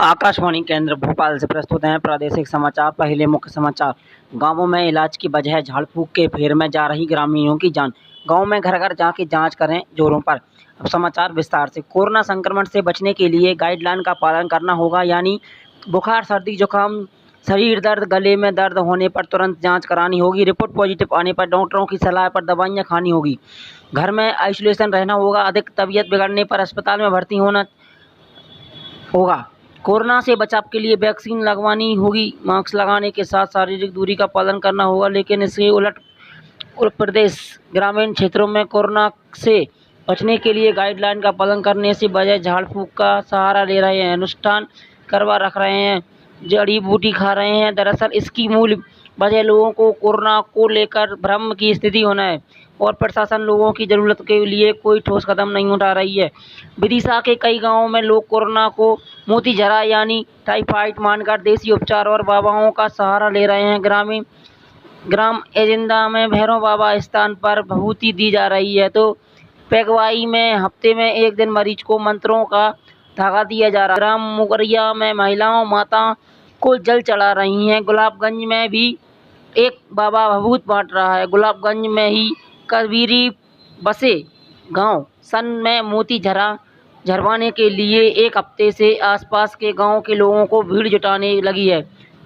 आकाशवाणी केंद्र भोपाल से प्रस्तुत हैं प्रादेशिक समाचार। पहले मुख्य समाचार। गांवों में इलाज की बजाय झाड़ फूंक के फेर में जा रही ग्रामीणों की जान। गांव में घर घर जाके जांच करें जोरों पर। अब समाचार विस्तार से। कोरोना संक्रमण से बचने के लिए गाइडलाइन का पालन करना होगा, यानी बुखार, सर्दी, जुकाम, शरीर दर्द, गले में दर्द होने पर तुरंत जांच करानी होगी। रिपोर्ट पॉजिटिव आने पर डॉक्टरों की सलाह पर दवाइयां खानी होगी। घर में आइसोलेशन रहना होगा। अधिक तबीयत बिगड़ने पर अस्पताल में भर्ती होना होगा। कोरोना से बचाव के लिए वैक्सीन लगवानी होगी। मास्क लगाने के साथ शारीरिक दूरी का पालन करना होगा। लेकिन इसके उलट उत्तर प्रदेश ग्रामीण क्षेत्रों में कोरोना से बचने के लिए गाइडलाइन का पालन करने से बजाय झाड़ फूंक का सहारा ले रहे हैं, अनुष्ठान करवा रख रहे हैं, जड़ी बूटी खा रहे हैं। दरअसल इसकी मूल वजह लोगों को कोरोना को लेकर भ्रम की स्थिति होना है और प्रशासन लोगों की जरूरत के लिए कोई ठोस कदम नहीं उठा रही है। विदिशा के कई गांवों में लोग कोरोना को मोती झरा यानी टाइफाइड मानकर देसी उपचार और बाबाओं का सहारा ले रहे हैं। ग्राम एजेंडा में भैरव बाबा स्थान पर भभूति दी जा रही है, तो पेगवाई में हफ्ते में एक दिन मरीज को मंत्रों का धागा दिया जा रहा है। ग्राम मुगरिया में महिलाओं माता को जल चढ़ा रही हैं। गुलाबगंज में भी एक बाबा भभूत बांट रहा है। गुलाबगंज में ही कबीरी बसे गांव सन में मोती झरवाने के लिए एक हफ्ते से आसपास के गांव के लोगों को भीड़ जुटाने लगी है।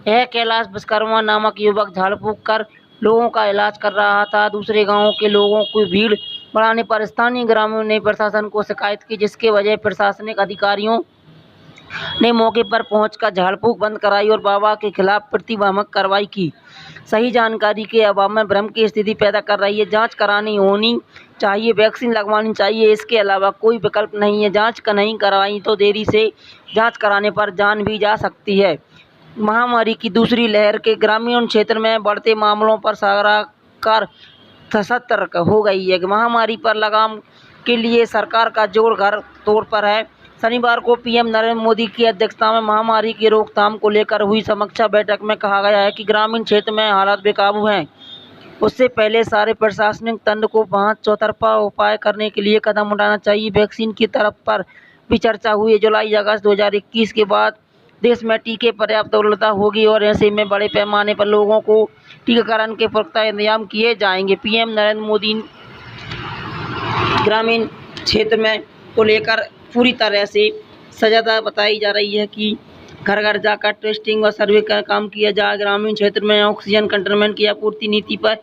यह कैलाश विश्वकर्मा नामक युवक झाड़ फूंक कर लोगों का इलाज कर रहा था। दूसरे गांवों के लोगों की भीड़ बढ़ाने पर स्थानीय ग्रामीणों ने प्रशासन को शिकायत की, जिसके वजह प्रशासनिक अधिकारियों ने मौके पर पहुंचकर झाड़ फूंक बंद कराई और बाबा के खिलाफ प्रतिबंधात्मक कार्रवाई की। सही जानकारी के अभाव में भ्रम की स्थिति पैदा कर रही है। जांच करानी होनी चाहिए, वैक्सीन लगवानी चाहिए, इसके अलावा कोई विकल्प नहीं है। जांच नहीं करवाई तो देरी से जांच कराने पर जान भी जा सकती है। महामारी की दूसरी लहर के ग्रामीण क्षेत्र में बढ़ते मामलों पर सरकार सतर्क हो गई है। महामारी पर लगाम के लिए सरकार का जोर घर तोड़ पर है। शनिवार को पीएम नरेंद्र मोदी की अध्यक्षता में महामारी की रोकथाम को लेकर हुई समीक्षा बैठक में कहा गया है कि ग्रामीण क्षेत्र में हालात बेकाबू हैं। उससे पहले सारे प्रशासनिक तंत्र को 5 चौतरफा उपाय करने के लिए कदम उठाना चाहिए। वैक्सीन की तरफ पर भी चर्चा हुई। जुलाई अगस्त 2021 के बाद देश में टीके पर्याप्त उपलब्धता होगी और ऐसे में बड़े पैमाने पर लोगों को टीकाकरण के पुख्ता इंतजाम किए जाएंगे। पीएम नरेंद्र मोदी ग्रामीण क्षेत्र में को लेकर पूरी तरह से सजगता बताई जा रही है कि घर घर जाकर टेस्टिंग और सर्वे का काम किया जाए। ग्रामीण क्षेत्र में ऑक्सीजन कंटेनमेंट की आपूर्ति नीति पर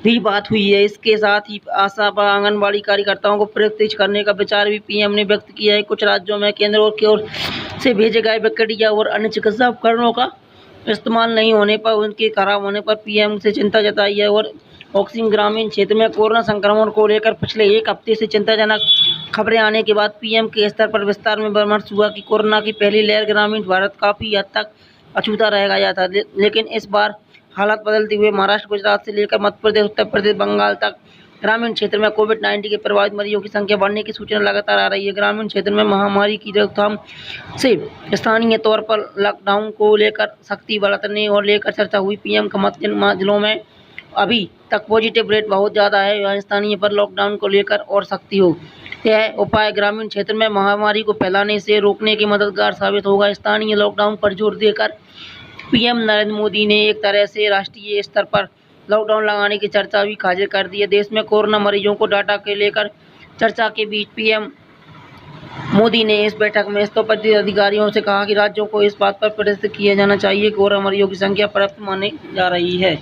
भी बात हुई है। इसके साथ ही आशा व आंगनबाड़ी कार्यकर्ताओं को प्रशिक्षित करने का विचार भी पीएम ने व्यक्त किया है। कुछ राज्यों में केंद्र की ओर से भेजे गए बैक्टीरिया और अन्य चिकित्सा उपकरणों का इस्तेमाल नहीं होने पर, उनके खराब होने पर पीएम से चिंता जताई है। और ऑक्सीजन ग्रामीण क्षेत्र में कोरोना संक्रमण को लेकर पिछले एक हफ्ते से चिंताजनक खबरें आने के बाद पीएम के स्तर पर विस्तार में परामर्श हुआ कि कोरोना की पहली लहर ग्रामीण भारत काफ़ी हद तक अछूता रह गया था, लेकिन इस बार हालात बदलते हुए महाराष्ट्र, गुजरात से लेकर मध्य प्रदेश, उत्तर प्रदेश, बंगाल तक ग्रामीण क्षेत्र में कोविड-19 के प्रभावित मरीजों की संख्या बढ़ने की सूचना लगातार आ रही है। ग्रामीण क्षेत्र में महामारी की रोकथाम से स्थानीय तौर पर लॉकडाउन को लेकर सख्ती बरतने और लेकर चर्चा हुई। पीएम का मत जिन जिलों में अभी तक पॉजिटिव रेट बहुत ज़्यादा है, वहाँ स्थानीय पर लॉकडाउन को लेकर और सख्ती हो। यह उपाय ग्रामीण क्षेत्र में महामारी को फैलाने से रोकने के मददगार साबित होगा। स्थानीय लॉकडाउन पर जोर देकर पीएम नरेंद्र मोदी ने एक तरह से राष्ट्रीय स्तर पर लॉकडाउन लगाने की चर्चा भी खारिज कर दी है। देश में कोरोना मरीजों को डाटा के लेकर चर्चा के बीच पीएम मोदी ने इस बैठक में स्तरीय अधिकारियों से कहा कि राज्यों को इस बात पर प्रदर्शित किया जाना चाहिए कि कोरोना मरीजों की संख्या पर्याप्त मानी जा रही है।